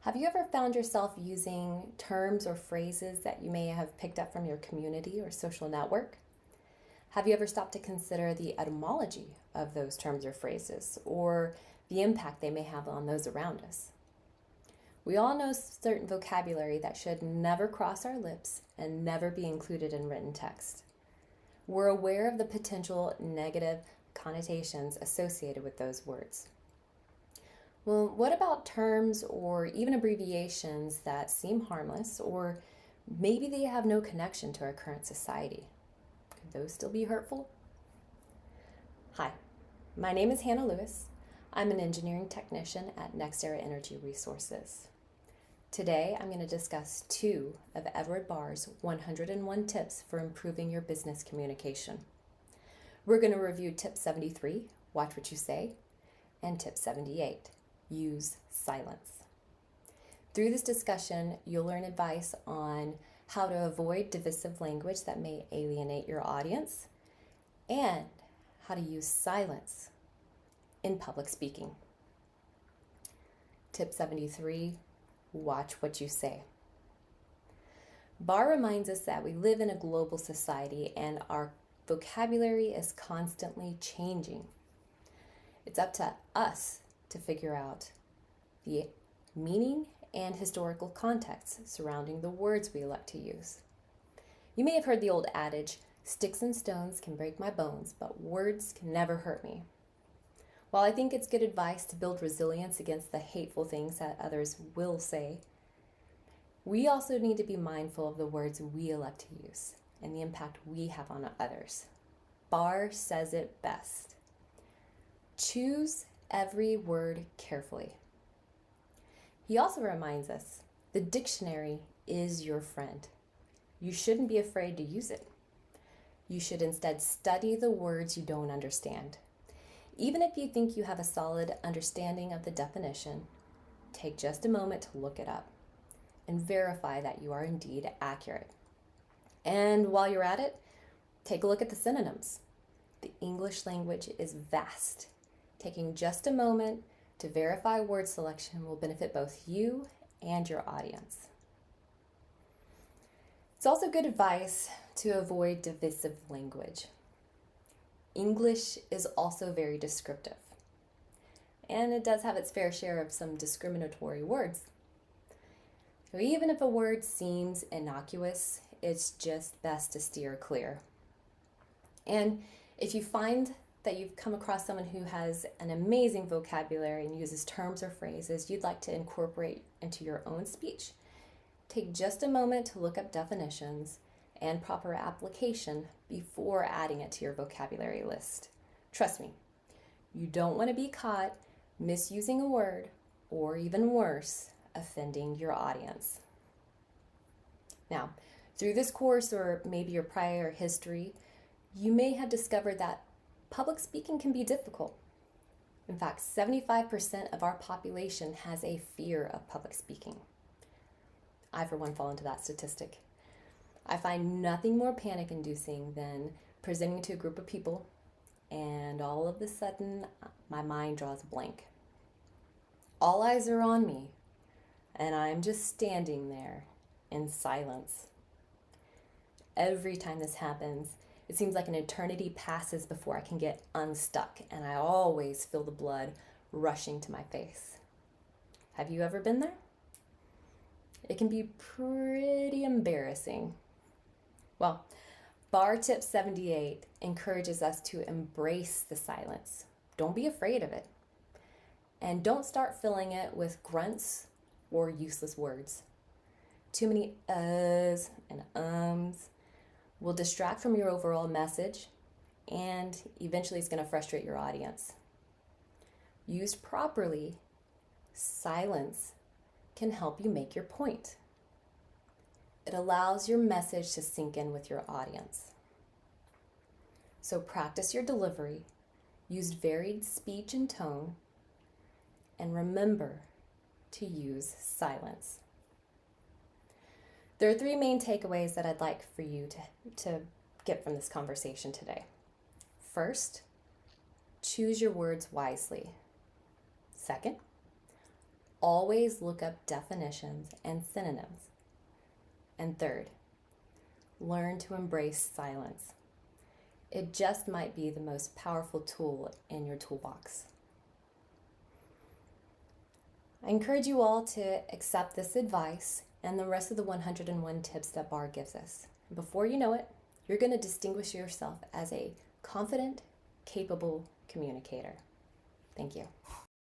Have you ever found yourself using terms or phrases that you may have picked up from your community or social network? Have you ever stopped to consider the etymology of those terms or phrases or the impact they may have on those around us? We all know certain vocabulary that should never cross our lips and never be included in written text. We're aware of the potential negative connotations associated with those words. Well, what about terms or even abbreviations that seem harmless, or maybe they have no connection to our current society? Could those still be hurtful? Hi, my name is Hannah Lewis. I'm an engineering technician at NextEra Energy Resources. Today, I'm going to discuss 2 of Edward Barr's 101 tips for improving your business communication. We're going to review tip 73, watch what you say, and tip 78, use silence. Through this discussion, you'll learn advice on how to avoid divisive language that may alienate your audience and how to use silence in public speaking. Tip 73, watch what you say. Barr reminds us that we live in a global society and our vocabulary is constantly changing. It's up to us to figure out the meaning and historical context surrounding the words we elect to use. You may have heard the old adage, sticks and stones can break my bones, but words can never hurt me. While I think it's good advice to build resilience against the hateful things that others will say, we also need to be mindful of the words we elect to use and the impact we have on others. Barr says it best. Choose every word carefully. He also reminds us the dictionary is your friend. You shouldn't be afraid to use it. You should instead study the words you don't understand. Even if you think you have a solid understanding of the definition, take just a moment to look it up and verify that you are indeed accurate. And while you're at it, take a look at the synonyms. The English language is vast. Taking just a moment to verify word selection will benefit both you and your audience. It's also good advice to avoid divisive language. English is also very descriptive, and it does have its fair share of some discriminatory words. So even if a word seems innocuous, it's just best to steer clear. And if you find that you've come across someone who has an amazing vocabulary and uses terms or phrases you'd like to incorporate into your own speech, take just a moment to look up definitions and proper application before adding it to your vocabulary list. Trust me, you don't want to be caught misusing a word or even worse, offending your audience. Now, through this course or maybe your prior history, you may have discovered that public speaking can be difficult. In fact, 75% of our population has a fear of public speaking. I, for one, fall into that statistic. I find nothing more panic-inducing than presenting to a group of people and all of a sudden my mind draws blank. All eyes are on me and I'm just standing there in silence. Every time this happens, it seems like an eternity passes before I can get unstuck, and I always feel the blood rushing to my face. Have you ever been there? It can be pretty embarrassing. Well, Barr Tip 78 encourages us to embrace the silence. Don't be afraid of it. And don't start filling it with grunts or useless words. Too many uhs and ums will distract from your overall message, and eventually it's going to frustrate your audience. Used properly, silence can help you make your point. It allows your message to sink in with your audience. So practice your delivery, use varied speech and tone, and remember to use silence. There are 3 main takeaways that I'd like for you to get from this conversation today. First, choose your words wisely. Second, always look up definitions and synonyms. And third, learn to embrace silence. It just might be the most powerful tool in your toolbox. I encourage you all to accept this advice and the rest of the 101 tips that Barr gives us. Before you know it, you're going to distinguish yourself as a confident, capable communicator. Thank you.